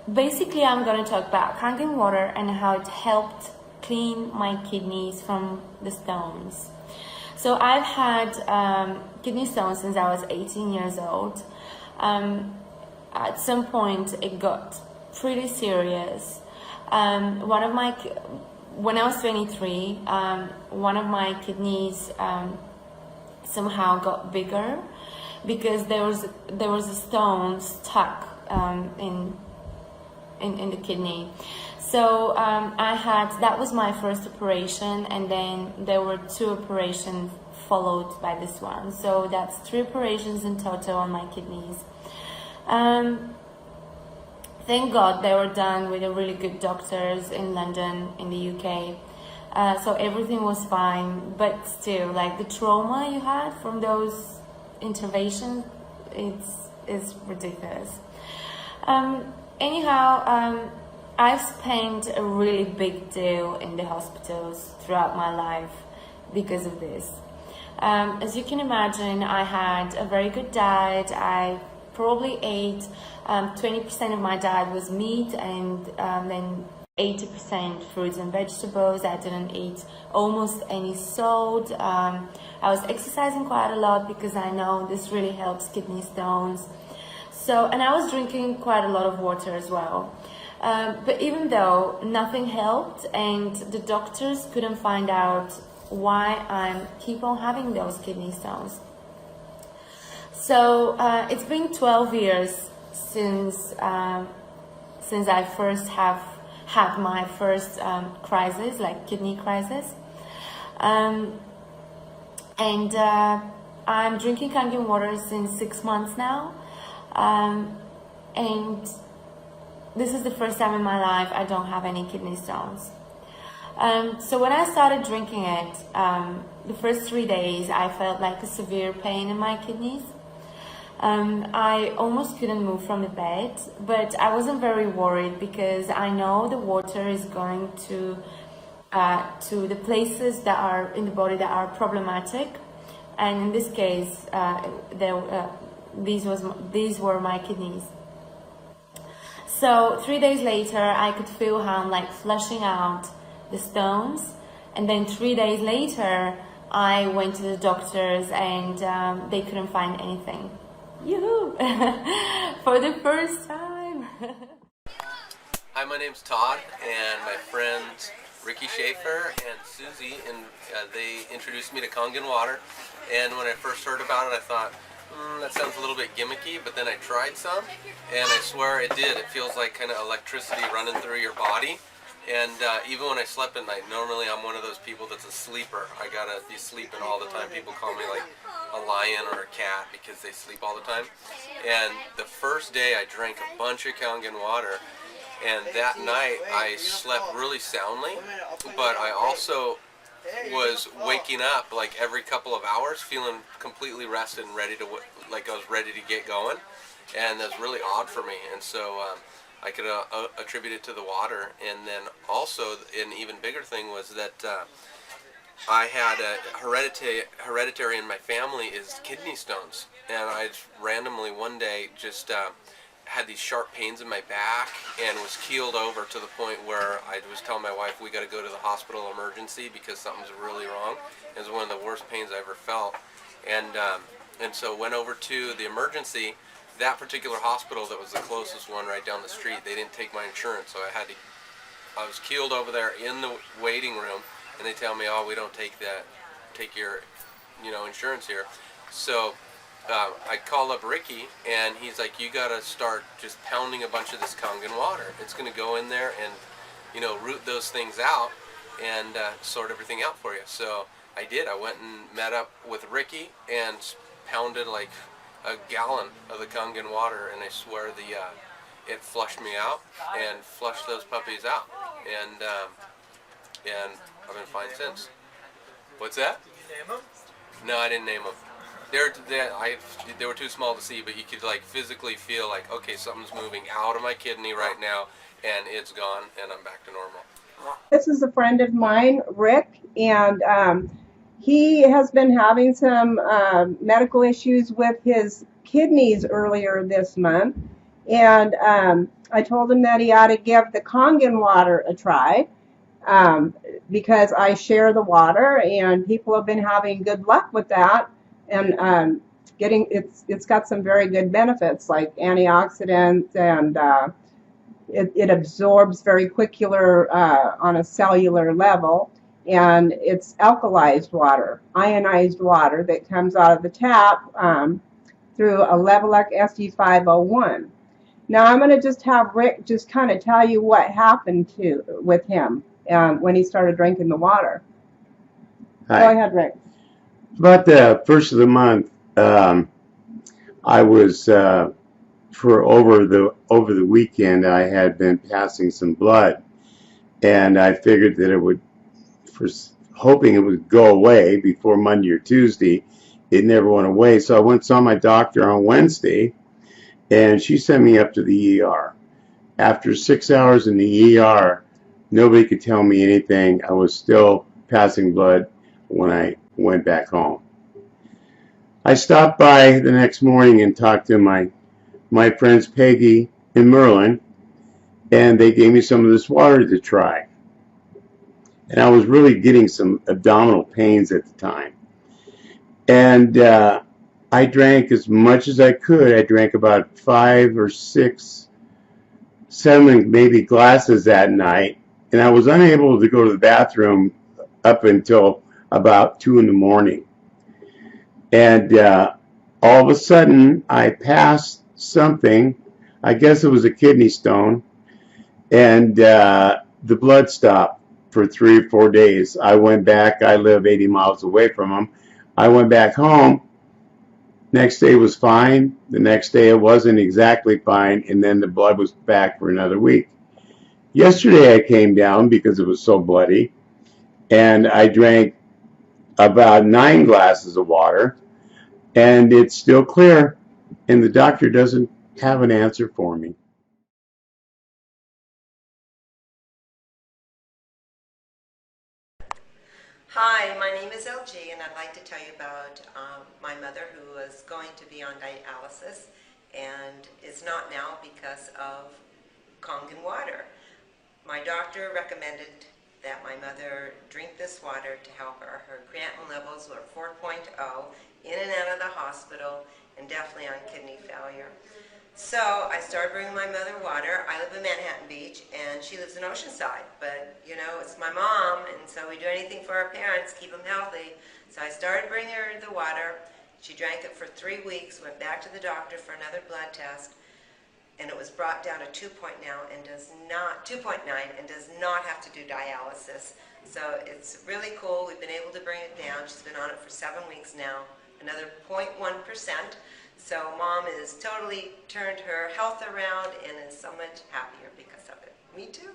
Basically, I'm going to talk about Kangen water and how it helped clean my kidneys from the stones. So I've had kidney stones since I was 18 years old. At some point, it got pretty serious. When I was 23, one of my kidneys somehow got bigger because there was a stone stuck in the kidney. So that was my first operation, and then there were 2 operations followed by this one. So that's 3 operations in total on my kidneys. Thank God they were done with really good doctors in London, in the UK. So everything was fine, but still, like, the trauma you had from those interventions, it's ridiculous. I've spent a really big deal in the hospitals throughout my life because of this. As you can imagine, I had a very good diet. I probably ate 20% of my diet was meat, and then 80% fruits and vegetables. I didn't eat almost any salt. I was exercising quite a lot because I know this really helps kidney stones. And I was drinking quite a lot of water as well. But even though nothing helped and the doctors couldn't find out why I keep on having those kidney stones. So it's been 12 years since I first have had my first crisis, like kidney crisis. I'm drinking Kangen water since 6 months now. And this is the first time in my life I don't have any kidney stones. So when I started drinking it, the first 3 days I felt like a severe pain in my kidneys. I almost couldn't move from the bed, but I wasn't very worried because I know the water is going to the places that are in the body that are problematic, and in this case, these were my kidneys. So 3 days later, I could feel how I'm like flushing out the stones, and then 3 days later, I went to the doctors and they couldn't find anything. Yoo-hoo! For the first time. Hi, my name's Todd, and my friends Ricky Schaefer and Susie, and they introduced me to Kangen water. And when I first heard about it, I thought, that sounds a little bit gimmicky, but then I tried some, and I swear it did. It feels like kind of electricity running through your body. And even when I slept at night, normally I'm one of those people that's a sleeper. I gotta be sleeping all the time. People call me like a lion or a cat because they sleep all the time. And the first day I drank a bunch of Kangen water, and that night I slept really soundly, but I also was waking up like every couple of hours feeling completely rested and ready to, like I was ready to get going. And that's really odd for me. And so I could attribute it to the water. And then also an even bigger thing was that I had a hereditary in my family is kidney stones. And I just randomly one day just had these sharp pains in my back and was keeled over to the point where I was telling my wife, we got to go to the hospital emergency because something's really wrong. It was one of the worst pains I ever felt. And so went over to the emergency. That particular hospital that was the closest one right down the street, they didn't take my insurance, so I was keeled over there in the waiting room, and they tell me, oh, we don't take your insurance here. So I call up Ricky, and he's like, you gotta start just pounding a bunch of this Kangen water. It's gonna go in there and root those things out and sort everything out for you. So I did. I went and met up with Ricky and pounded like a gallon of the Kangen water, and I swear it flushed me out and flushed those puppies out, and I've been fine since. What's that? Did you name them? No, I didn't name them. They were too small to see, but you could like physically feel like, okay, something's moving out of my kidney right now, and it's gone, and I'm back to normal. This is a friend of mine, Rick, and he has been having some medical issues with his kidneys earlier this month, And I told him that he ought to give the Kangen water a try, because I share the water, and people have been having good luck with that, and it's got some very good benefits like antioxidants, and it absorbs very quickly on a cellular level, and it's alkalized water, ionized water that comes out of the tap through a Levelec SD501. Now I'm going to just have Rick just kind of tell you what happened with him when he started drinking the water. Hi. Go ahead, Rick. About the first of the month, I was for over the weekend I had been passing some blood, and I figured that it would, hoping it would go away before Monday or Tuesday. It never went away, so I went and saw my doctor on Wednesday, and she sent me up to the ER. After 6 hours in the ER, nobody could tell me anything. I was still passing blood when I went back home. I stopped by the next morning and talked to my friends Peggy and Merlin, and they gave me some of this water to try. And I was really getting some abdominal pains at the time. And I drank as much as I could. I drank about 5 or 6, 7 maybe glasses that night, and I was unable to go to the bathroom up until about 2 in the morning. And all of a sudden I passed something, I guess it was a kidney stone, and the blood stopped for 3 or 4 days. I went back, I live 80 miles away from them. I went back home. Next day was fine. The next day it wasn't exactly fine, and then the blood was back for another week. Yesterday I came down because it was so bloody, and I drank about 9 glasses of water, and it's still clear, and the doctor doesn't have an answer for me. Hi, my name is LG, and I'd like to tell you about my mother, who was going to be on dialysis and is not now because of Kangen water. My doctor recommended that my mother drink this water to help her. Her creatinine levels were 4.0, in and out of the hospital, and definitely on kidney failure. So I started bringing my mother water. I live in Manhattan Beach, and she lives in Oceanside. But, you know, it's my mom, and so we do anything for our parents, keep them healthy. So I started bringing her the water. She drank it for 3 weeks, went back to the doctor for another blood test, and it was brought down to 2.9 and does not have to do dialysis. So it's really cool. We've been able to bring it down. She's been on it for 7 weeks now, another 0.1%. So Mom has totally turned her health around and is so much happier because of it. Me too.